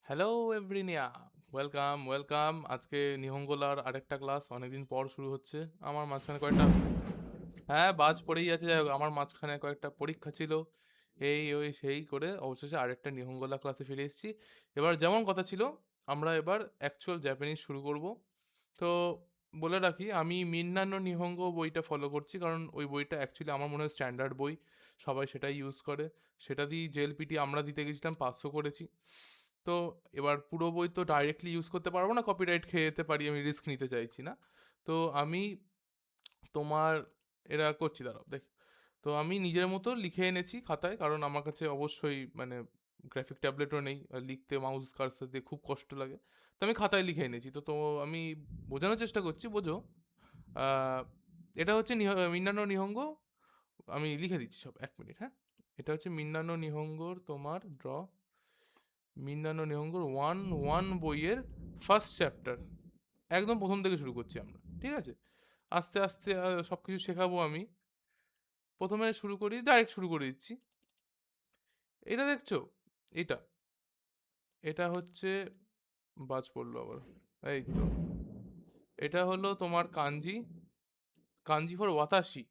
Hello এভরিনিয়া, welcome welcome. আজকে নিহঙ্গলার আরেকটা class অনেকদিন পর শুরু হচ্ছে। আমার মাঝখানে কয়েকটা হ্যাঁ বাজ পড়েই আছে। যাই হোক, আমার মাঝখানে কয়েকটা পরীক্ষা ছিল, এই ওই সেই করে অবশেষে আরেকটা নিহঙ্গলা ক্লাসে ফিরে এসেছি। এবার যেমন কথা ছিল, আমরা এবার অ্যাকচুয়াল জাপানিজ শুরু করব। তো বলে রাখি, আমি মিন্নানো নিহঙ্গ বইটা ফলো করছি, কারণ ওই বইটা অ্যাকচুয়ালি আমার মনে হয় স্ট্যান্ডার্ড বই, সবাই সেটাই ইউজ করে। সেটা দিয়ে জেএলপিটি আমরা দিতে গেছিলাম, 500 করেছি। তো এবার পুরো বই তো ডাইরেক্টলি ইউজ করতে পারবো না, কপিরাইট খেয়ে যেতে পারি, আমি রিস্ক নিতে চাইছি না। তো আমি তোমার এরা করছি, দাঁড়াও দেখ। তো আমি নিজের মতো লিখে এনেছি খাতায়, কারণ আমার কাছে অবশ্যই মানে গ্রাফিক ট্যাবলেটও নেই, আর লিখতে মাউস কার্সার দিয়ে খুব কষ্ট লাগে। তো আমি খাতায় লিখে এনেছি। তো তো আমি বোঝানোর চেষ্টা করছি, বোঝো। আহ, এটা হচ্ছে মিন্নানো নিহঙ্গ। আমি লিখে দিচ্ছি সব, 1 মিনিট, হ্যাঁ। এটা হচ্ছে মিন্নানো নিহঙ্গর তোমার মিন্নানো নিহঙ্গর 1-1 বইয়ের ফার্স্ট চ্যাপ্টার। একদম প্রথম থেকে শুরু করছি আমরা, ঠিক আছে? আস্তে আস্তে সব কিছু শেখাবো আমি। প্রথমে শুরু করি, ডাইরেক্ট শুরু করে দিচ্ছি। এটা দেখছো? এটা এটা হচ্ছে, বাজ পড়লো আবার। এই তো, এটা হলো তোমার কাঞ্জি, কাঞ্জি ফর ওয়াতাশি।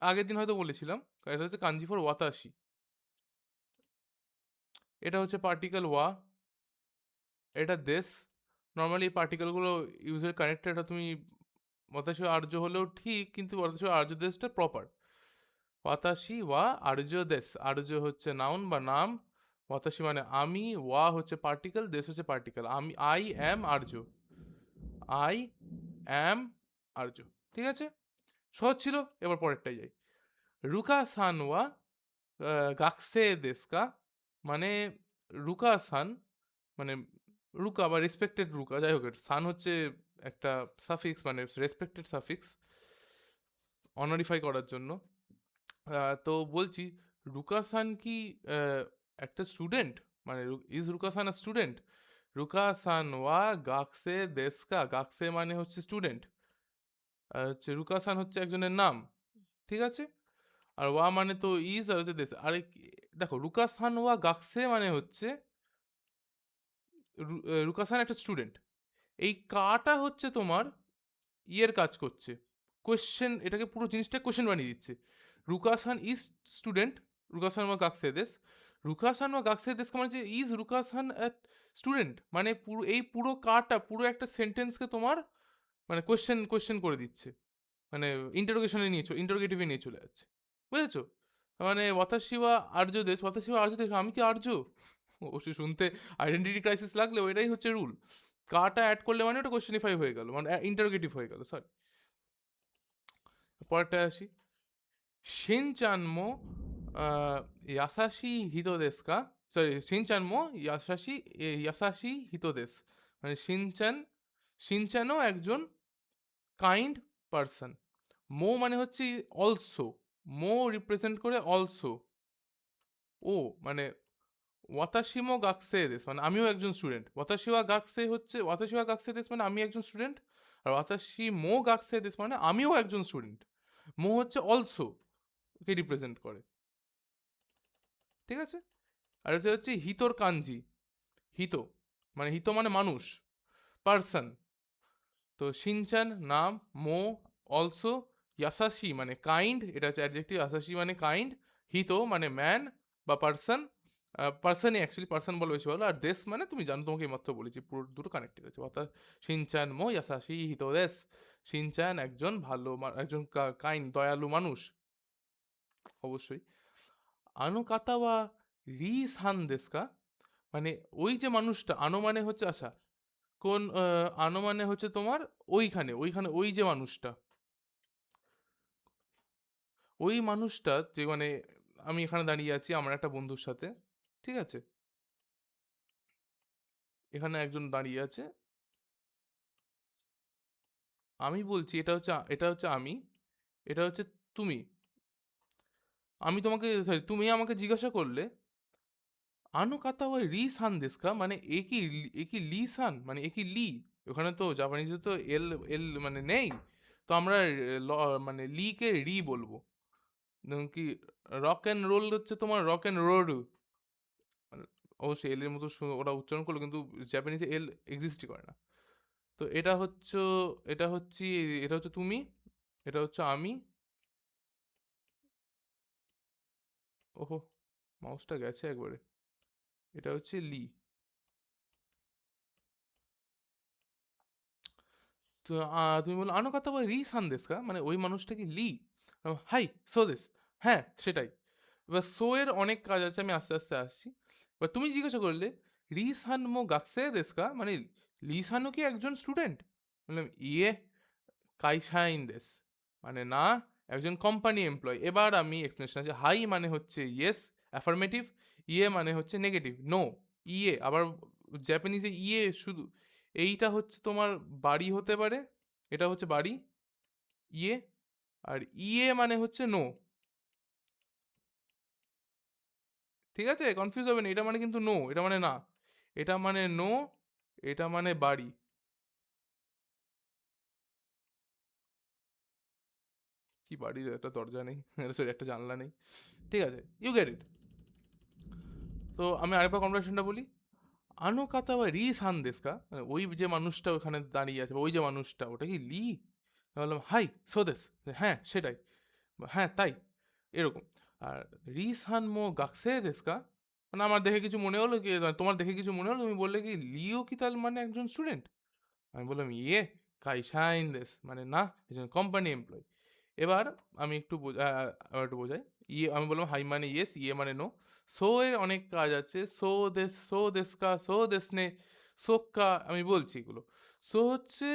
আগের দিন হয়তো বলেছিলাম, এটা হচ্ছে কাঞ্জি ফর ওয়াতাশি। এটা হচ্ছে পার্টিকেল ওয়া, এটা দেশ। নর্মালি এই পার্টিকেলগুলো ইউজের কানেক্টেড, এটা তুমি ওয়াতাশি আর্য হলেও ঠিক, কিন্তু ওয়াতাশি আর্য দেশটা প্রপার। ওয়াতাশি ওয়া আর্য দেশ, আর্য হচ্ছে নাউন বা নাম, ওয়াতাশি মানে আমি, ওয়া হচ্ছে পার্টিকেল, দেশ হচ্ছে পার্টিকেল। আমি I am Arya, I am আর্য। ঠিক আছে, সহজ ছিল। এবার পরেরটাই যাই। রুকা সান ওয়া গাকসে দেশকা, মানে রুকা সান মানে রুকা বা রেসপেক্টেড রুকা, যাই হোক, সান হচ্ছে একটা সাফিক্স, মানে রেসপেক্টেড সাফিক্স, অনারিফাই করার জন্য। তো বলছি, রুকা-সান কি আহ, একটা স্টুডেন্ট? মানে ইজ রুকা-সান আ স্টুডেন্ট? রুকা-সান ওয়া গাকসে দেস্কা, গাকসে মানে হচ্ছে স্টুডেন্ট, আর হচ্ছে রুকা-সান হচ্ছে একজনের নাম, ঠিক আছে? আর ওয়া মানে তো ইজ, আর হচ্ছে দেশ। আরে দেখো, রুকা-সান ওয়া গাকসে মানে হচ্ছে রুকা-সান একটা স্টুডেন্ট। এই কাটা হচ্ছে তোমার ইয়ের কাজ করছে, কোয়েশ্চেন, এটাকে পুরো জিনিসটা কোয়েশ্চেন বানিয়ে দিচ্ছে। রুকাসান ইজ স্টুডেন্ট, রুকাসান ওয়া গাকসেদেস, রুকাসান ওয়া গাকসেদেস মানে যে ইজ রুকাসান স্টুডেন্ট, মানে পুরো এই পুরো কাটা পুরো একটা সেন্টেন্সকে তোমার মানে কোয়েশ্চেন কোয়েশ্চেন করে দিচ্ছে, মানে ইন্টারোগেশনে ইন্টারোগেটিভে নিয়ে চলে যাচ্ছে। বুঝেছো? মানে ওয়াতাশি ওয়া আর্য দেশ, ওয়াতাশি ওয়া আর্য দেশ, আমি কি আর্য? অবশ্যই শুনতে আইডেন্টিটি ক্রাইসিস লাগলেও এটাই হচ্ছে রুল। কাটা অ্যাড করলে মানে ওটা কোয়েশ্চেনিফাই হয়ে গেল, মানে ইন্টারোগেটিভ হয়ে গেল, সরি। পরেরটায় আসি। শিনচানমো ইয়াসাশি হিতো দেস কা, সরি, শিনচানমো ইয়াসাশি ইয়াসাশি হিতো দেস, মানে শিনচানও একজন কাইন্ড পারসন। মো মানে হচ্ছে অলসো, মো রিপ্রেজেন্ট করে অলসো। ও মানে ওয়াতাশিমো গাকসে দেস মানে আমিও একজন স্টুডেন্ট। ওয়াতাশিওয়া গাকসে হচ্ছে, ওয়াতাশিওয়া গাকসে দেস মানে আমি একজন স্টুডেন্ট। আর ওয়াতাশি মো গাকসে দেস মানে আমিও একজন স্টুডেন্ট। মো হচ্ছে অলসো কে রিপ্রেজেন্ট করে, ঠিক আছে? আর হচ্ছে হচ্ছে হিতোর কাঞ্জি, হিতো মানে হিতো মানে মানুষ, পার্সন। তো শিনচান নাম, মো অলসো, ইয়াসাশি মানে কাইন্ড, এটা হচ্ছে অ্যাডজেক্টিভ, ইয়াসাশি মানে কাইন্ড, হিতো মানে ম্যান বা পার্সন, পার্সনই অ্যাকচুয়ালি, পার্সন বলে বেশি ভালো। আর দেশ মানে তুমি জানো, তোমাকে এইমাত্র বলেছি, পুরো দুটো কানেক্টেড আছে, অর্থাৎ শিনচান মো ইয়াসাশি হিতো দেশ। শিনচান একজন ভালো একজন কাইন্ড দয়ালু মানুষ, অবশ্যই। আনুকাতাওয়া রি সান দেশকা, মানে ওই যে মানুষটা, আনো মানে হচ্ছে আশা, কোন আনো মানে হচ্ছে তোমার ওইখানে ওইখানে ওই যে মানুষটা, ওই মানুষটা যে মানে আমি এখানে দাঁড়িয়ে আছি আমার একটা বন্ধুর সাথে, ঠিক আছে? এখানে একজন দাঁড়িয়ে আছে, আমি বলছি এটা হচ্ছে আমি, এটা হচ্ছে তুমি। আমি তোমাকে, sorry, তুমি আমাকে জিজ্ঞাসা করলে আনো কাতা ওই রি সান দেস্কা, মানে এ কি লি সান, মানে এ কি লি? ওখানে তো জাপানিজে তো এল এল মানে নেই, তো আমরা মানে লি কে রি বলবো। যেমন কি রক অ্যান্ড রোল হচ্ছে তোমার রক অ্যান্ড রোল, অবশ্যই এল এর মতো ওরা উচ্চারণ করলো, কিন্তু জাপানিজে এল এক্সিস্টই করে না। তো এটা হচ্ছে এটা হচ্ছে তুমি, এটা হচ্ছে আমি। ওহো, মাউসটা গেছে একবারে। এটা হচ্ছে লি। তো তুমি বললো আনো কথা বলে রি সান দেস কা, মানে ওই মানুষটা কি লি? হাই সো দেস। হ্যাঁ সেটাই। এবার সো এর অনেক কাজ আছে, আমি আস্তে আস্তে আসছি। এবার তুমি জিজ্ঞাসা করলে রি সান মো গাকসে দেস কা, মানে লি সানও কি একজন স্টুডেন্ট? বললাম ইয়ে কাইসাইন দেস, মানে না, একজন কোম্পানি এমপ্লয়। এবার আমি এক্সপ্লেনেশন আছে, হাই মানে হচ্ছে ইয়েস, অ্যাফার্মেটিভ। ইয়ে মানে হচ্ছে নেগেটিভ, নো। ইয়ে আবার জাপানিজে ইয়ে শুধু, এইটা হচ্ছে তোমার বাড়ি হতে পারে, এটা হচ্ছে বাড়ি, ইয়ে। আর ইয়ে মানে হচ্ছে নো। ঠিক আছে, কনফিউজ হবে না, এটা মানে কিন্তু নো, এটা মানে না, এটা মানে নো, এটা মানে বাড়ি। কি বাড়ির একটা দরজা নেই, সরি একটা জানলা নেই। ঠিক আছে, ইউ গেট ইট। তো আমি আরেকবার কনভারসেশনটা বলি। আনো কাতা বা রি সান দেস্কা, মানে ওই যে মানুষটা ওখানে দাঁড়িয়ে আছে, বা ওই যে মানুষটা, ওটা কি লি? আমি বললাম হাই সোদেস। হ্যাঁ সেটাই, হ্যাঁ তাই, এরকম। আর রি সান মো গাকসে দেস্কা, মানে আমার দেখে কিছু মনে হলো কি, তোমার দেখে কিছু মনে হলো, তুমি বললে কি লিও কি তার মানে একজন স্টুডেন্ট? আমি বললাম ইয়ে কাইসাইন দেস, মানে না, একজন কোম্পানি এমপ্লয়। এবার আমি একটু আবার একটু বোঝাই। ইয়ে আমি বললাম হাই মানে ইয়েস, ইয়ে মানে নো। সো এর অনেক কাজ আছে, সো দেশকা, সো দেশনে, সোক্কা, আমি বলছি এগুলো। সো হচ্ছে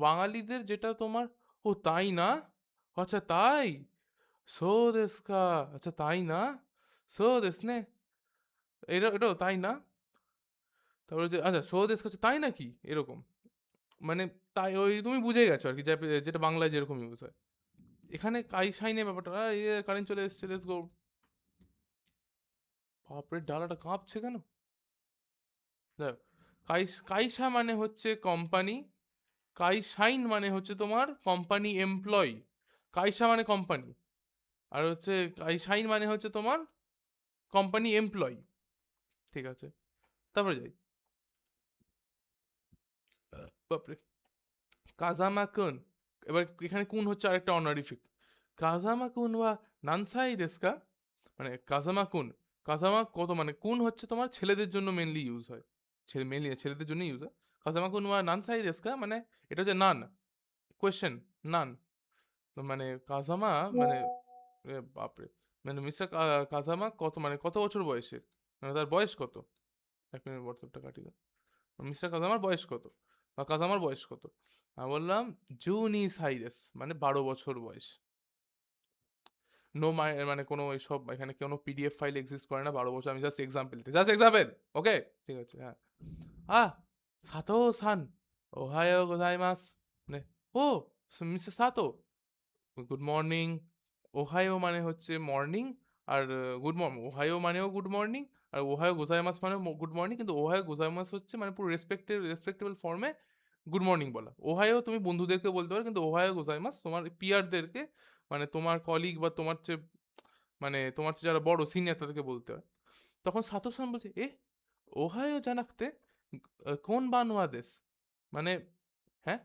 বাঙালিদের যেটা তোমার, ও তাই না, আচ্ছা তাই, সো দেশকা, আচ্ছা তাই না, সো দেশনে, এটাও তাই না। তারপরে যে আচ্ছা সো দেশকা হচ্ছে তাই নাকি, এরকম। মানে তাই ওই তুমি বুঝে গেছো আর কি, যেটা বাংলায় যেরকম ইউজ হয়। এখানে কাইসাইনের ব্যাপারটা, কারেন্ট চলে এসেছে, লেটস গো। বাপরে ডালাটা কাঁপছে কেন? দেখো, কাইসা মানে হচ্ছে কোম্পানি, কাইসাইন মানে হচ্ছে তোমার কোম্পানি এমপ্লয়। কাইসা মানে কোম্পানি, আর হচ্ছে কাইসাইন মানে হচ্ছে তোমার কোম্পানি এমপ্লয়। ঠিক আছে, তারপরে যাই। বাপরে, কাজামা কুন। এবার এখানে কুন হচ্ছে আরেকটা অনারিফিক। কাজামা কুন ওয়া নানসাই দেস্কা, মানে কাজামা কুন, কাজামা কত, মানে কুন হচ্ছে তোমার ছেলেদের জন্য মেনলি ইউজ হয়, মেনলি ছেলেদের জন্য ইউজ হয়। কাজামা কুন ওয়া নানসাই দেস্কা, মানে এটা হচ্ছে নান, কোয়েশ্চেন, নান। মানে কাজামা, মানে বাপরে, মানে মিস্টার কাজামা কত, মানে কত বছর বয়সের, মানে তার বয়স কত? এক মিনিট হোয়াটসঅ্যাপটা কাটি দাও। মিস্টার কাজামার বয়স কত, বা কাজামার বয়স কত? আমি বললাম জুনি সাইরেস, মানে 12 বছর বয়স। নো মানে কোনো এইসব এখানে কোনো পিডিএফ ফাইল এক্সিস্ট করে না 12 বছর, আমি জাস্ট এক্সাম্পল, ওকে? ঠিক আছে, হ্যাঁ। সাতো সান, ওহায়ো গোজাইমাস, মানে ও মিস্টার সাতো, গুড মর্নিং। ওহায়ো মানে হচ্ছে মর্নিং, আর গুড মর্নিং, ওহায়ো মানেও গুড মর্নিং, আর ওহায়ো গোজাইমাস মানেও গুড মর্নিং, কিন্তু ওহায়ো গোজাইমাস হচ্ছে মানে পুরো রেসপেক্টেবল ফর্মে গুড মর্নিং বলা। ওহায়ো তুমি বন্ধুদেরকে বলতে পারো, কিন্তু ওহায়ো গোজাইমাস তোমার পিয়ারদেরকে, মানে তোমার কলিগ বা তোমার চেয়ে, মানে তোমার চেয়ে যারা বড় সিনিয়র তাদেরকে বলতে হয়। তখন সাতো-সান বলছে, ওহায়ো জানাক্তে কোন বানোয়া দেশ, মানে হ্যাঁ,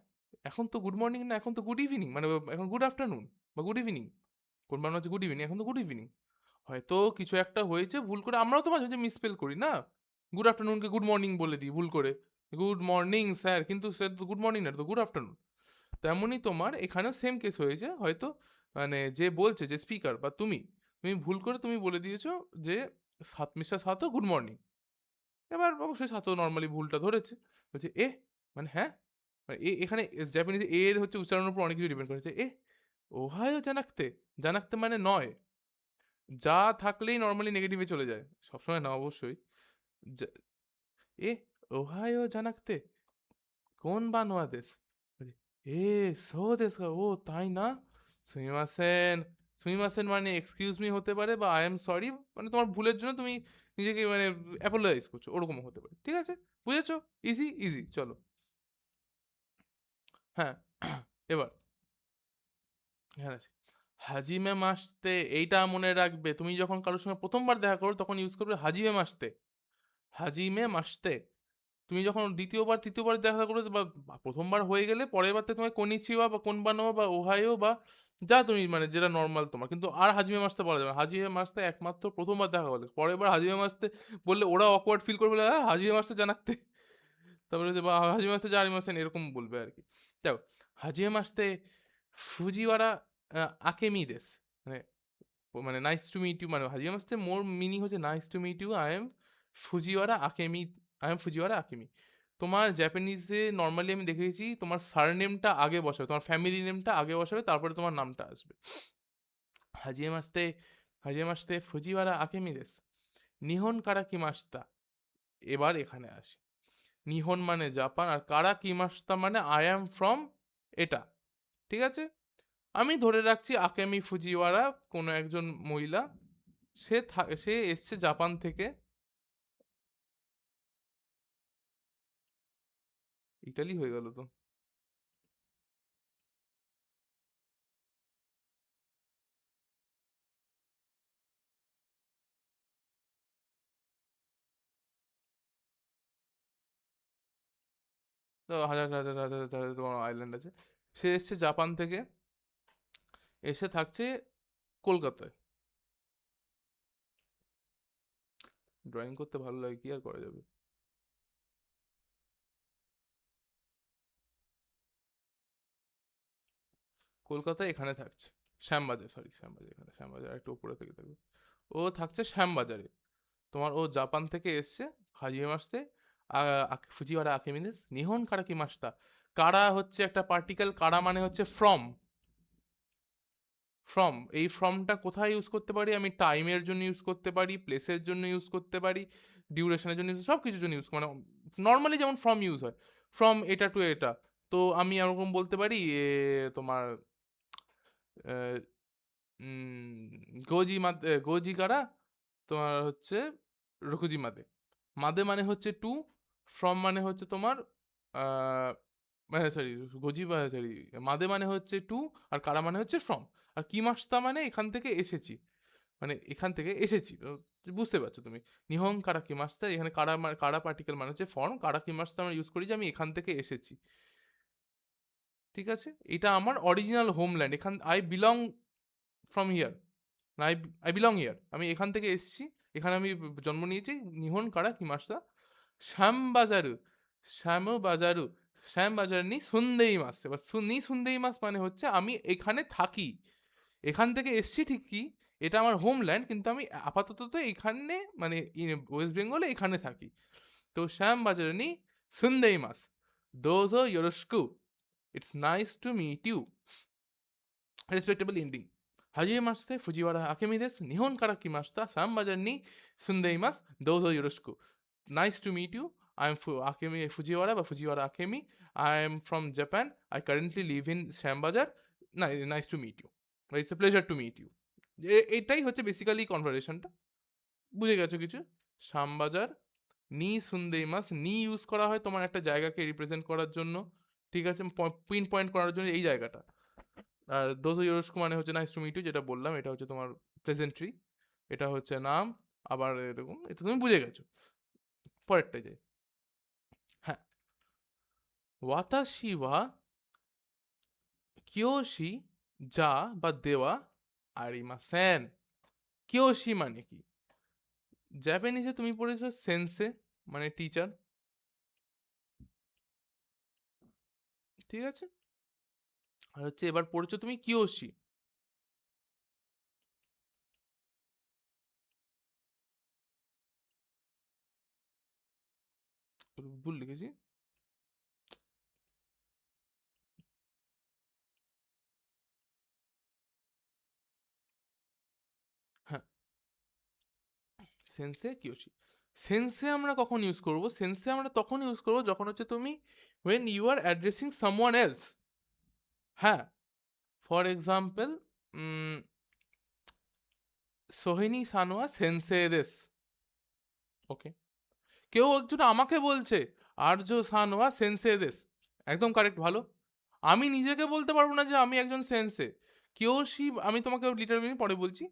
এখন তো গুড মর্নিং না, এখন তো গুড ইভিনিং, মানে এখন গুড আফটারনুন বা গুড ইভিনিং। কোন বানোয়া হচ্ছে গুড ইভিনিং, এখন তো গুড ইভিনিং। হয়তো কিছু একটা হয়েছে ভুল করে, আমরাও তো মাঝে মাঝে মিসস্পেল করি না, গুড আফটারনুনকে গুড মর্নিং বলে দিই ভুল করে, গুড মর্নিং স্যার, কিন্তু স্যার তো গুড মর্নিং না, তো গুড আফটারনুন। তেমনই তোমার এখানেও সেম কেস হয়েছে হয়তো, মানে যে বলছে, যে স্পিকার বা তুমি, তুমি ভুল করে তুমি বলে দিয়েছো যে মিস্টার সাতো গুড মর্নিং। এবার অবশ্যই সাতো নর্মালি ভুলটা ধরেছে, বলছে মানে হ্যাঁ, মানে এখানে জাপানিজ এর হচ্ছে উচ্চারণের উপর অনেক কিছু ডিপেন্ড করেছে। ওহায়ো জানাক্তে, জানাক্তে মানে নয়, যা থাকলেই নর্মালি নেগেটিভে চলে যায়, সবসময় না অবশ্যই। যা- এ ওহায়ো জানাক্তে কোন বানোয়া দেশ, সো দেশ, ও তাই না, সুমিমাসেন। সুমিমাসেন মানে এক্সকিউজ মি হতে পারে, বা আই এম সরি, মানে তোমার ভুলের জন্য তুমি নিজেকে মানে অ্যাপোলোজাইজ করছো, ওরকমও হতে পারে। ঠিক আছে, বুঝেছো? ইজি ইজি, চলো। হ্যাঁ, এবার হ্যাঁ আছে, হাজিমে মাসতে, এইটা মনে রাখবে, তুমি যখন কারোর সঙ্গে প্রথমবার দেখা করো তখন ইউজ করবে হাজিমে মাসতে। হাজিমে মাসতে। তুমি যখন দ্বিতীয়বার তৃতীয়বার দেখা করে বা প্রথমবার হয়ে গেলে পরের বার থেকে তোমায় কনিচিওয়া বা কোনবানো বা ওহাইও বা যা তুমি মানে যেটা নর্মাল তোমার, কিন্তু আর হাজিমে মাসতে বলা যাবে না। হাজিমে মাসতে একমাত্র প্রথমবার দেখা হলে, পরের বার হাজিমে মাসতে বললে ওরা অকওয়ার্ড ফিল করবে, হ্যাঁ হাজিমে মাসতে জানাতে, তারপরে বা হাজিমে মাসতে জানি মাসেন এরকম বলবে আর কি। দেখো, হাজিমে মাসতে ফুজিওয়ারা আকেমি দেস, মানে মানে নাইস টু মিট ইউ, মানে হাজিমে মাসতে মোর মিনিং হচ্ছে nice to meet you, I am Fujiwara Akemi, I am Fujiwara Akemi. তোমার জাপানিজে নর্মালি আমি দেখেছি তোমার সারনেমটা আগে বসাবে, তোমার ফ্যামিলি নেমটা আগে বসাবে, তারপরে তোমার নামটা আসবে। হাজিয়ে মাসতে, হাজিয়ে মাসতে ফুজিওয়ারা আকেমি দেস, নিহন কারা কিমাস্তা। এবার এখানে আসি, নিহন মানে জাপান, আর কারা কিমাস্তা মানে আই অ্যাম ফ্রম এটা, ঠিক আছে। আমি ধরে রাখছি আকেমি ফুজিওয়ারা কোনো একজন মহিলা, সে এসছে জাপান থেকে। ইটালি হয়ে গেল তো। তো হাজার হাজার হাজার হাজার তোমার আইল্যান্ড আছে। সে এসছে জাপান থেকে, এসে থাকছে কলকাতায়। ড্রয়িং করতে ভালো লাগে, কি আর করা যাবে। কলকাতায় এখানে থাকছে শ্যামবাজার, সরি শ্যামবাজার, এখানে শ্যামবাজার একটু উপরে থেকে থাকবে। ও থাকছে শ্যামবাজারে। তোমার ও জাপান থেকে এসছে হাজিয়ে মাসতে, ফুজিওয়ারা আকিমিনেস নিহন কারা কি মাসটা। কারা হচ্ছে একটা পার্টিকেল, কারা মানে হচ্ছে ফ্রম। ফ্রম, এই ফ্রমটা কোথায় ইউজ করতে পারি আমি? টাইমের জন্য ইউজ করতে পারি, প্লেসের জন্য ইউজ করতে পারি, ডিউরেশনের জন্য সব কিছুর জন্য ইউজ, মানে নর্মালি যেমন ফ্রম ইউজ হয়, ফ্রম এটা টু এটা। তো আমি এরকম বলতে পারি তোমার গোজি মাদে, গোজি কারা তোমার হচ্ছে রকুজি মাদে। মাদে মানে হচ্ছে টু, ফ্রম মানে হচ্ছে তোমার মানে সরি গোজি, সরি মাদে মানে হচ্ছে টু, আর কারা মানে হচ্ছে ফ্রম। আর কিমাস্তা মানে এখান থেকে এসেছি, মানে এখান থেকে এসেছি তো, বুঝতে পারছো তুমি। নিহং কারা কিমাস্তা, এখানে কারা কারা পার্টিকেল মানে হচ্ছে ফর্ম, কারা কিমাস্তা আমরা ইউজ করি যে আমি এখান থেকে এসেছি, ঠিক আছে। এটা আমার অরিজিনাল হোমল্যান্ড, এখান I belong from here, I I belong here, আমি এখান থেকে এসেছি, এখানে আমি জন্ম নিয়েছি। নিহন কারা কিমাস্তা শ্যাম বাজারু, শ্যাম বাজারু, শ্যাম বাজার নি সুন্দেই মাস। এবার নি সুন্দেই মাস মানে হচ্ছে আমি এখানে থাকি, এখান থেকে এসছি ঠিকই, এটা আমার হোমল্যান্ড, কিন্তু আমি আপাতত তো এখানে মানে ওয়েস্ট বেঙ্গলে এখানে থাকি। তো শ্যাম বাজার নি সুন্দেই মাস, দোজো ইয়োরস্কু, it's nice to meet you, respectable ending. হাজিয়ে মাসতে ফুজিওয়ারা আকেমি দেস, নিহন কারা কি মাস্তা সাম বাজার নি সুন্দেই মাস, দোজো ইয়োরস্কু, nice to meet you, I am Akemi Fujiwara বা Fujiwara Akemi, I am from Japan, I currently live in Shyambazar, nice to meet you, it's a pleasure to meet you. এটাই হচ্ছে বেসিক্যালি কনভারসেশনটা, বুঝে গেছো কিছু? শ্যামবাজার, নি সুন্দেই মাস, নি ইউজ করা হয় তোমার একটা জায়গাকে রিপ্রেজেন্ট করার জন্য, ঠিক আছে, পিন পয়েন্ট করার জন্য এই জায়গাটা। আর দোজো ইয়োরস্কু মানে হচ্ছে নাইস টু মিট ইউ, যেটা বললাম এটা হচ্ছে তোমার প্লেজেন্ট্রি, এটা হচ্ছে নাম, আবার এরকম, এটা তুমি বুঝে গেছো। পরেরটাই যাই। হ্যাঁ, ওয়াতাশি ওয়া কিয়োশি যা বা দেওয়া আরিমাসেন। কিয়োশি মানে কি? জাপানিজে তুমি পড়েছো সেন্সে, মানে টিচার, ঠিক আছে। আর হচ্ছে এবার পড়েছো তুমি কিয়োশি। ভুল লিখেছি। হ্যাঁ, সেন্সে কিয়োশি। সেন্সে আমরা কখন ইউজ করব? সেন্সে আমরা তখন ইউজ করব যখন হচ্ছে তুমি when you are addressing someone else। হ্যাঁ, ফর এক্সাম্পল, সোহিনী সানোয়া সেন্সে দেস, ওকে। কেউ একজন আমাকে বলছে আর্য সানোয়া সেন্সে দেস, একদম কারেক্ট, ভালো। আমি নিজেকে বলতে পারবো না যে আমি একজন সেন্সে। কিয়োশি আমি তোমাকে লিটারালি পরে বলছি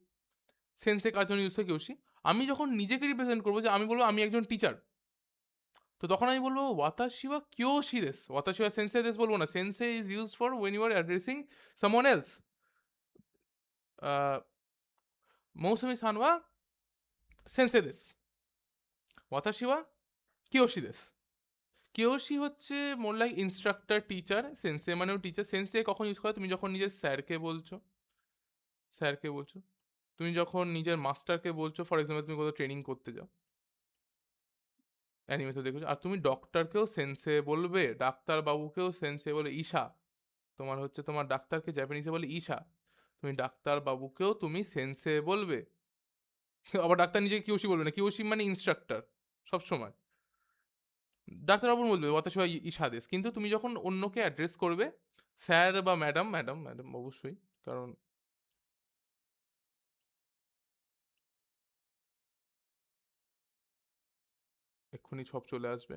সেন্সে কার জন্য ইউজ হয় কিয়োশি। আমি যখন নিজেকে রিপ্রেজেন্ট করবো, যে আমি বলবো আমি একজন টিচার, তো তখন আমি বলবো ওয়াতাশি ওয়া কিয়োশি দেসু। ওয়াতাশি ওয়া সেনসেই দেসু বলবো না। সেনসেই is used for when you are addressing someone else. আ মৌসুমী-সান ওয়া সেনসেই দেসু। ওয়াতাশি ওয়া কিয়োশি দেসু। কিয়োশি হচ্ছে মোর লাইক ইন্সট্রাক্টর, টিচার। সেনসেই মানেও টিচার। সেনসেই কখন ইউজ করে? তুমি যখন নিজের স্যারকে বলছো। তুমি যখন নিজের মাস্টারকে বলছো, ফর এক্সাম্পল তুমি কোথাও ট্রেনিং করতে যাও। অ্যানিমেতে দেখেছো। আর তুমি ডক্টরকেও সেনসে বলবে, ডাক্তারবাবুকেও সেনসে বলে ঈশা। তোমার হচ্ছে তোমার ডাক্তারকে জাপানিজে বলে ঈশা। তুমি ডাক্তারবাবুকেও তুমি সেনসে বলবে। আবার ডাক্তার নিজেকে কিয়োশি বলবে না। কিয়োশি মানে ইন্সট্রাক্টর সবসময়। ডাক্তারবাবু বলবে ওয়াতাশি ওয়া ঈশা দেস। কিন্তু তুমি যখন অন্যকে অ্যাড্রেস করবে, স্যার বা ম্যাডাম অবশ্যই। কারণ এক্ষুনি সব চলে আসবে।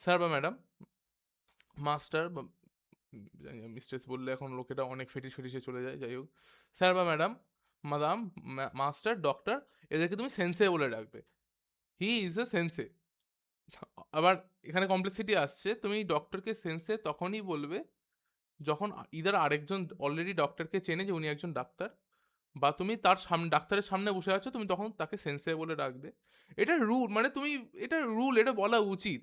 স্যার বা ম্যাডাম, মাস্টার বা জানি না মিস্ট্রেস বললে এখন লোকেরা অনেক ফেটিসে চলে যায়। যাই হোক। স্যার বা ম্যাডাম, মাদাম, মাস্টার, ডক্টর এদেরকে তুমি সেনসে বলে ডাকবে। হি ইজ এ সেনসে। আবার এখানে কমপ্লেক্সিটি আসছে। তুমি ডক্টরকে সেনসে তখনই বলবে যখন ইদার আরেকজন অলরেডি ডক্টরকে চেনে যে উনি একজন ডাক্তার, বা তুমি তার সামনে ডাক্তারের সামনে বসে আছো, তুমি তখন তাকে সেনসে বলে ডাকবে। এটা রুল, মানে তুমি এটা রুল, এটা বলা উচিত।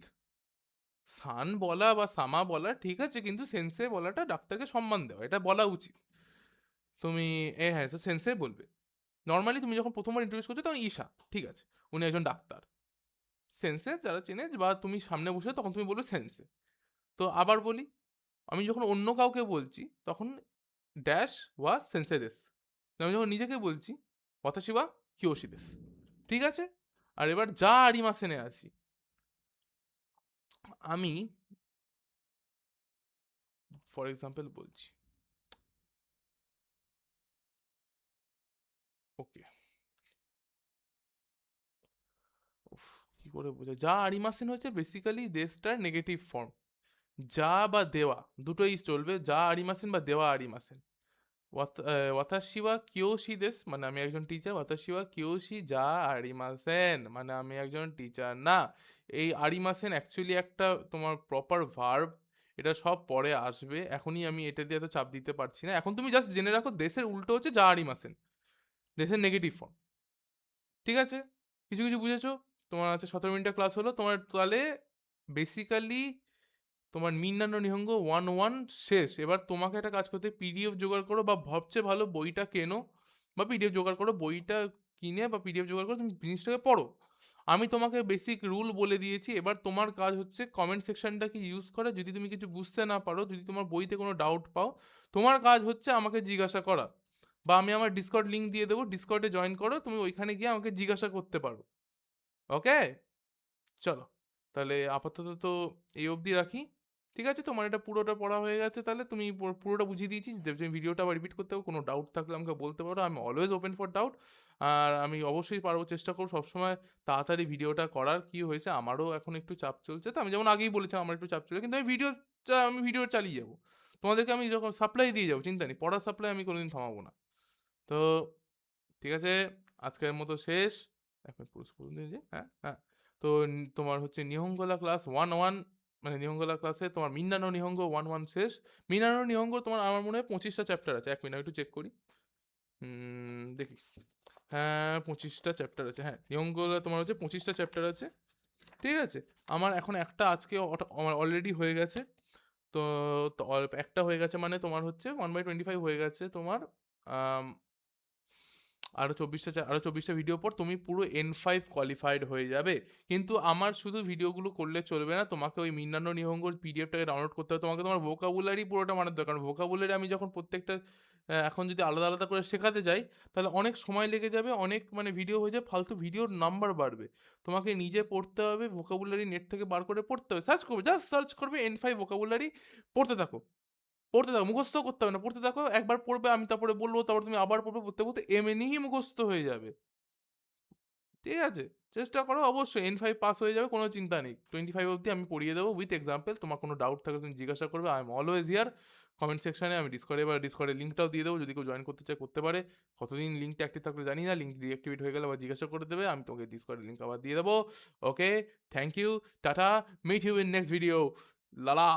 সান বলা বা সামা বলা ঠিক আছে, কিন্তু সেনসে বলাটা ডাক্তারকে সম্মান দেওয়া, এটা বলা উচিত। তুমি হ্যাঁ, তো সেনসে বলবে। নরমালি তুমি যখন প্রথমবার ইন্ট্রোডিউস করছো তখন ঈশা, ঠিক আছে, উনি একজন ডাক্তার। সেন্সে যারা চেনে, বা তুমি সামনে বসে তখন তুমি বলবে সেন্সে। তো আবার বলি, আমি যখন অন্য কাউকে বলছি তখন ড্যাশ ওয়া সেন্সে দেস। আমি যখন নিজেকে বলছি ওয়াতাশি ওয়া কিয়োশি দেস। ঠিক আছে? আর এবার যা আরিমাসেনে আছি, আমি ফর এক্সাম্পল বলছি। ওকে, উফ, কি করে বোঝায়? যা আরিমাসেন হচ্ছে বেসিক্যালি দেশটার নেগেটিভ ফর্ম। যা বা দেওয়া দুটোই চলবে, যা আরিমাসেন বা দেওয়া আরিমাসেন। ওয়াতাশি ওয়া কিয়োশি দেসু মানে আমি একজন টিচার। ওয়াতাশি ওয়া কিয়োশি যা আরিমাসেন মানে আমি একজন টিচার না। এই আরিমাসেন অ্যাকচুয়ালি একটা তোমার প্রপার ভার্ব। এটা সব পরে আসবে, এখনই আমি এটা দিয়ে এত চাপ দিতে পারছি না। এখন তুমি জাস্ট জেনে রাখো দেশের উল্টো হচ্ছে যা আরিমাসেন, দেশের নেগেটিভ ফর্ম। ঠিক আছে? কিছু কিছু বুঝেছো? তোমার আছে 17 মিনিটের ক্লাস হলো তোমার, তাহলে বেসিক্যালি তোমার মিন্নানো নিহঙ্গ 1-1 শেষ। এবার তোমাকে একটা কাজ করতে, পিডিএফ জোগাড় করো, বা ভাবছে ভালো বইটা কেনো, বা পিডিএফ জোগাড় করো, বইটা কিনে বা পিডিএফ জোগাড় করো, তুমি জিনিসটাকে পড়ো। আমি তোমাকে বেসিক রুল বলে দিয়েছি। এবার তোমার কাজ হচ্ছে কমেন্ট সেকশনটাকে ইউজ করে, যদি তুমি কিছু বুঝতে না পারো, যদি তোমার বইতে কোনো ডাউট পাও, তোমার কাজ হচ্ছে আমাকে জিজ্ঞাসা করা। বা আমি আমার ডিসকর্ড লিঙ্ক দিয়ে দেবো, ডিসকর্ডে জয়েন করো, তুমি ওইখানে গিয়ে আমাকে জিজ্ঞাসা করতে পারো। ওকে, চলো, তাহলে আপাতত তো এই অবধি রাখি। ঠিক আছে, তোমার এটা পুরোটা পড়া হয়ে গেছে, তাহলে তুমি পুরোটা বুঝিয়ে দিয়েছি। তুমি ভিডিওটা আবার রিপিট করতে হবে, কোনো ডাউট থাকলে আমাকে বলতে পারো। আমি অলওয়েজ ওপেন ফর ডাউট। আর আমি অবশ্যই পারবো, চেষ্টা করবো সবসময় তাড়াতাড়ি ভিডিওটা করার। কি হয়েছে, আমারও এখন একটু চাপ চলছে, তো আমি যেমন আগেই বলেছিলাম আমার একটু চাপ চলছে, কিন্তু আমি ভিডিও চালিয়ে যাবো। তোমাদেরকে আমি যখন সাপ্লাই দিয়ে যাবো, চিন্তা নেই, পড়ার সাপ্লাই আমি কোনোদিন থামাবো না। তো ঠিক আছে, আজকের মতো শেষ। এখন পুরস্কার যে হ্যাঁ হ্যাঁ। তো তোমার হচ্ছে নিহঙ্গলা ক্লাস 1-1, মানে নিহঙ্গলা ক্লাসে তোমার মিন্নানো নিহঙ্গ 1-1 শেষ। মিনানো নিহঙ্গ তোমার আমার মনে হয় 25টা চ্যাপ্টার আছে। 1 মিনিট আমি একটু চেক করি। দেখি। হ্যাঁ, 25টা চ্যাপ্টার আছে। হ্যাঁ, নিহঙ্গলা তোমার হচ্ছে 25টা চ্যাপ্টার আছে। ঠিক আছে, আমার এখন একটা আজকে আমার অলরেডি হয়ে গেছে। তো একটা হয়ে গেছে মানে তোমার হচ্ছে 1/25 হয়ে গেছে তোমার। আম, আরো 24টা ভিডিও পর তুমি পুরো N5 কোয়ালিফাইড হয়ে যাবে। কিন্তু আমার শুধু ভিডিওগুলো করলে চলবে না, তোমাকে ওই মিন্নানো নিহঙ্গর পিডিএফটাকে ডাউনলোড করতে হবে। তোমাকে তোমার ভোকাবুলারি পুরোটা মানাতে হবে, কারণ ভোকাবুলারি আমি যখন প্রত্যেকটা এখন যদি আলাদা আলাদা করে শেখাতে যাই, তাহলে অনেক সময় লেগে যাবে, অনেক মানে ভিডিও হয়ে যাবে, ফালতু ভিডিওর নাম্বার বাড়বে। তোমাকে নিজে পড়তে হবে, ভোকাবুলারি নেট থেকে বার করে পড়তে হবে, সার্চ করবে, জাস্ট সার্চ করবে N5 ভোকাবুলারি, পড়তে থাকো। পড়তে থাকো, মুখস্থ করতে হবে না, পড়তে থাকো। একবার পড়বে, আমি তারপরে বলবো, তারপর তুমি আবার পড়বে, পড়তে পড়তে এমনিই মুখস্থ হয়ে যাবে। ঠিক আছে? চেষ্টা করো অবশ্যই N5 পাস হয়ে যাবে, কোনো চিন্তা নেই। 25 অব্দি আমি পড়িয়ে দেবো উইথ এক্সাম্পল। তোমার কোনো ডাউট থাকলে তুমি জিজ্ঞাসা করবে। I am always here. Comment সেকশনে আমি ডিসকর্ডের লিঙ্কটাও দিয়ে দেবো। যদি কেউ জয়েন করতে চায় করতে পারে। কতদিন লিঙ্কটা অ্যাক্টিভ থাকবে জানি না। লিঙ্ক ডিঅ্যাক্টিভেট হয়ে গেলে আবার জিজ্ঞাসা করে দেবে। আমি তোমাকে ডিসকর্ডের লিঙ্ক আবার দিয়ে দেবো। Okay, thank you, tata, meet you in next video. লালা।